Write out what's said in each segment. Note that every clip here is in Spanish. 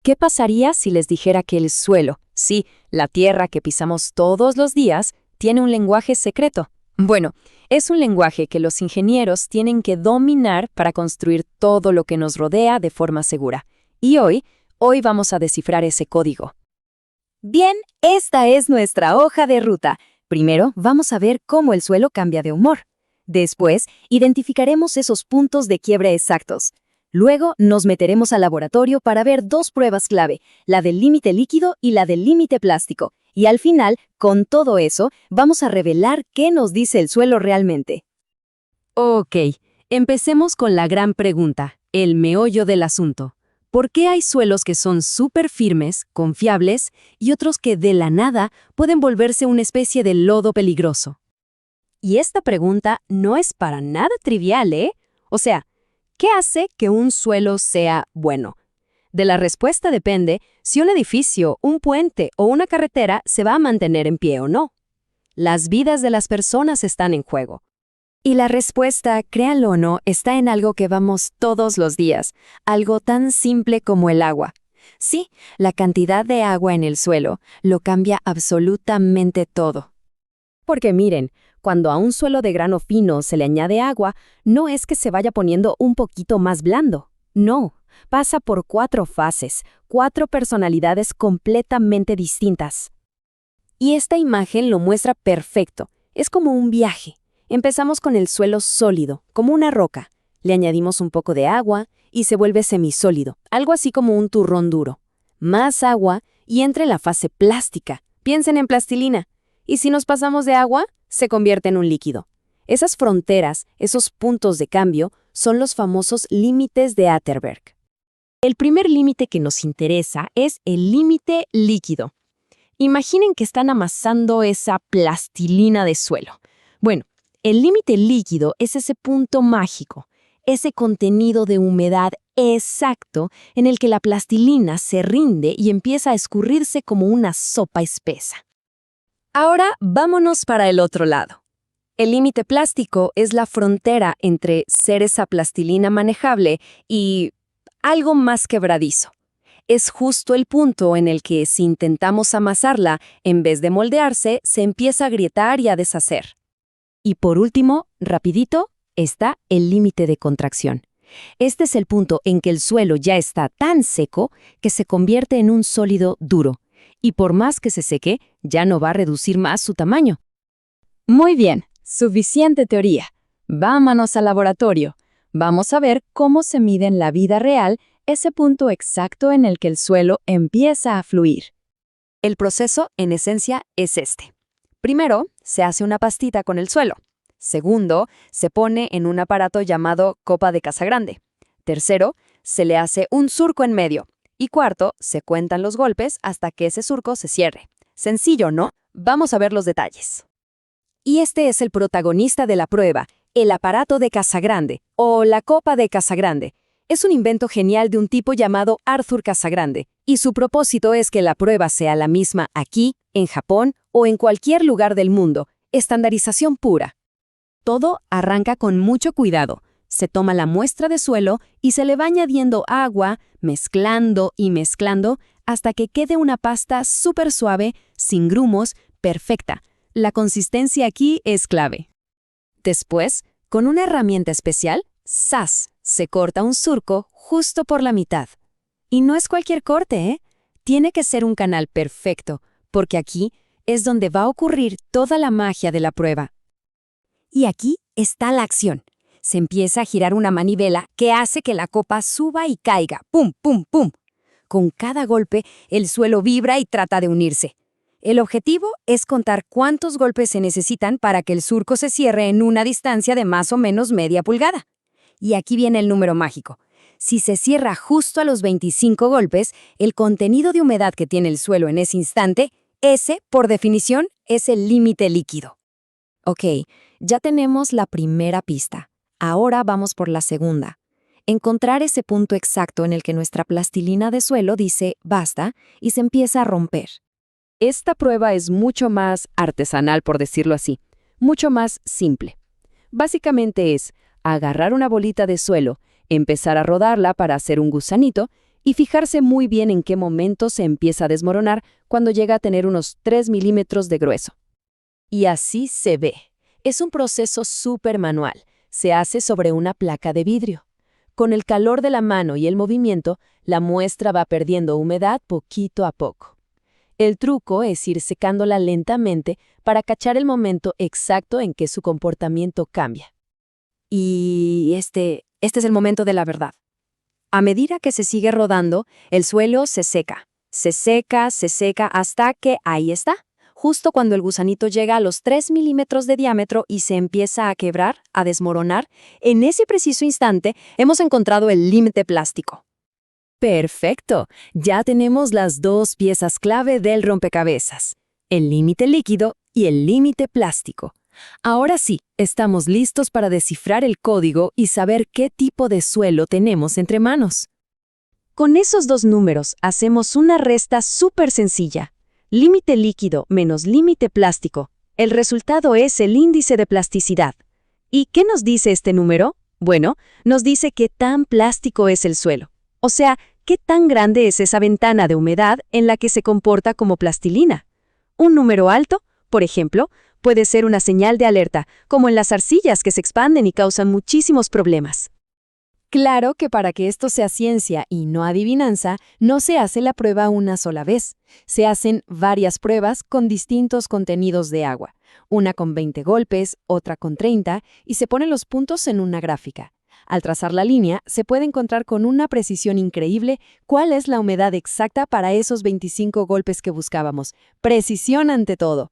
¿Qué pasaría si les dijera que el suelo, sí, la tierra que pisamos todos los días, tiene un lenguaje secreto? Bueno, es un lenguaje que los ingenieros tienen que dominar para construir todo lo que nos rodea de forma segura. Y hoy vamos a descifrar ese código. Bien, esta es nuestra hoja de ruta. Primero, vamos a ver cómo el suelo cambia de humor. Después, identificaremos esos puntos de quiebre exactos. Luego, nos meteremos al laboratorio para ver dos pruebas clave, la del límite líquido y la del límite plástico. Y al final, con todo eso, vamos a revelar qué nos dice el suelo realmente. Ok, empecemos con la gran pregunta, el meollo del asunto. ¿Por qué hay suelos que son súper firmes, confiables, y otros que de la nada pueden volverse una especie de lodo peligroso? Y esta pregunta no es para nada trivial, ¿eh? O sea, ¿qué hace que un suelo sea bueno? De la respuesta depende si un edificio, un puente o una carretera se va a mantener en pie o no. Las vidas de las personas están en juego. Y la respuesta, créanlo o no, está en algo que vamos todos los días, algo tan simple como el agua. Sí, la cantidad de agua en el suelo lo cambia absolutamente todo. Porque miren, cuando a un suelo de grano fino se le añade agua, no es que se vaya poniendo un poquito más blando. No, pasa por 4 fases, 4 personalidades completamente distintas. Y esta imagen lo muestra perfecto. Es como un viaje. Empezamos con el suelo sólido, como una roca. Le añadimos un poco de agua y se vuelve semisólido, algo así como un turrón duro. Más agua y entra en la fase plástica. Piensen en plastilina. Y si nos pasamos de agua, se convierte en un líquido. Esas fronteras, esos puntos de cambio, son los famosos límites de Atterberg. El primer límite que nos interesa es el límite líquido. Imaginen que están amasando esa plastilina de suelo. Bueno, el límite líquido es ese punto mágico, ese contenido de humedad exacto en el que la plastilina se rinde y empieza a escurrirse como una sopa espesa. Ahora vámonos para el otro lado. El límite plástico es la frontera entre ser esa plastilina manejable y algo más quebradizo. Es justo el punto en el que si intentamos amasarla, en vez de moldearse, se empieza a agrietar y a deshacer. Y por último, rapidito, está el límite de contracción. Este es el punto en que el suelo ya está tan seco que se convierte en un sólido duro. Y por más que se seque, ya no va a reducir más su tamaño. Muy bien, suficiente teoría. Vámonos al laboratorio. Vamos a ver cómo se mide en la vida real ese punto exacto en el que el suelo empieza a fluir. El proceso, en esencia, es este. Primero, se hace una pastita con el suelo. Segundo, se pone en un aparato llamado copa de Casagrande. Tercero, se le hace un surco en medio. Y cuarto, se cuentan los golpes hasta que ese surco se cierre. Sencillo, ¿no? Vamos a ver los detalles. Y este es el protagonista de la prueba, el aparato de Casagrande, o la copa de Casagrande. Es un invento genial de un tipo llamado Arthur Casagrande, y su propósito es que la prueba sea la misma aquí, en Japón o en cualquier lugar del mundo. Estandarización pura. Todo arranca con mucho cuidado. Se toma la muestra de suelo y se le va añadiendo agua, mezclando y mezclando hasta que quede una pasta súper suave, sin grumos, perfecta. La consistencia aquí es clave. Después, con una herramienta especial, ¡zas!, se corta un surco justo por la mitad. Y no es cualquier corte, ¿eh? Tiene que ser un canal perfecto, porque aquí es donde va a ocurrir toda la magia de la prueba. Y aquí está la acción. Se empieza a girar una manivela que hace que la copa suba y caiga. ¡Pum, pum, pum! Con cada golpe, el suelo vibra y trata de unirse. El objetivo es contar cuántos golpes se necesitan para que el surco se cierre en una distancia de más o menos media pulgada. Y aquí viene el número mágico. Si se cierra justo a los 25 golpes, el contenido de humedad que tiene el suelo en ese instante, ese, por definición, es el límite líquido. Ok, ya tenemos la primera pista. Ahora vamos por la segunda. Encontrar ese punto exacto en el que nuestra plastilina de suelo dice basta y se empieza a romper. Esta prueba es mucho más artesanal, por decirlo así, mucho más simple. Básicamente es agarrar una bolita de suelo, empezar a rodarla para hacer un gusanito y fijarse muy bien en qué momento se empieza a desmoronar cuando llega a tener unos 3 milímetros de grueso. Y así se ve. Es un proceso súper manual. Se hace sobre una placa de vidrio. Con el calor de la mano y el movimiento, la muestra va perdiendo humedad poquito a poco. El truco es ir secándola lentamente para cachar el momento exacto en que su comportamiento cambia. Y este es el momento de la verdad. A medida que se sigue rodando, el suelo se seca. Se seca hasta que ahí está. Justo cuando el gusanito llega a los 3 milímetros de diámetro y se empieza a quebrar, a desmoronar, en ese preciso instante hemos encontrado el límite plástico. ¡Perfecto! Ya tenemos las dos piezas clave del rompecabezas, el límite líquido y el límite plástico. Ahora sí, estamos listos para descifrar el código y saber qué tipo de suelo tenemos entre manos. Con esos dos números hacemos una resta súper sencilla. Límite líquido menos límite plástico. El resultado es el índice de plasticidad. ¿Y qué nos dice este número? Bueno, nos dice qué tan plástico es el suelo. O sea, qué tan grande es esa ventana de humedad en la que se comporta como plastilina. Un número alto, por ejemplo, puede ser una señal de alerta, como en las arcillas que se expanden y causan muchísimos problemas. Claro que para que esto sea ciencia y no adivinanza, no se hace la prueba una sola vez. Se hacen varias pruebas con distintos contenidos de agua. Una con 20 golpes, otra con 30, y se ponen los puntos en una gráfica. Al trazar la línea, se puede encontrar con una precisión increíble cuál es la humedad exacta para esos 25 golpes que buscábamos. Precisión ante todo.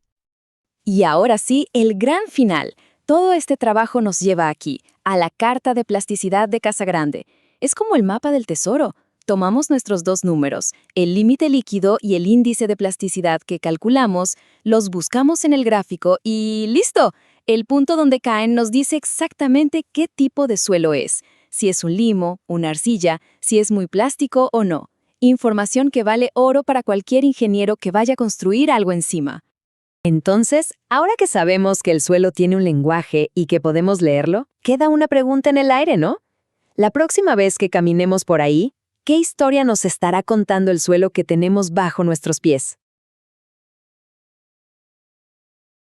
Y ahora sí, el gran final. Todo este trabajo nos lleva aquí, a la carta de plasticidad de Casagrande. Es como el mapa del tesoro. Tomamos nuestros dos números, el límite líquido y el índice de plasticidad que calculamos, los buscamos en el gráfico y ¡listo! El punto donde caen nos dice exactamente qué tipo de suelo es, si es un limo, una arcilla, si es muy plástico o no. Información que vale oro para cualquier ingeniero que vaya a construir algo encima. Entonces, ahora que sabemos que el suelo tiene un lenguaje y que podemos leerlo, queda una pregunta en el aire, ¿no? La próxima vez que caminemos por ahí, ¿qué historia nos estará contando el suelo que tenemos bajo nuestros pies?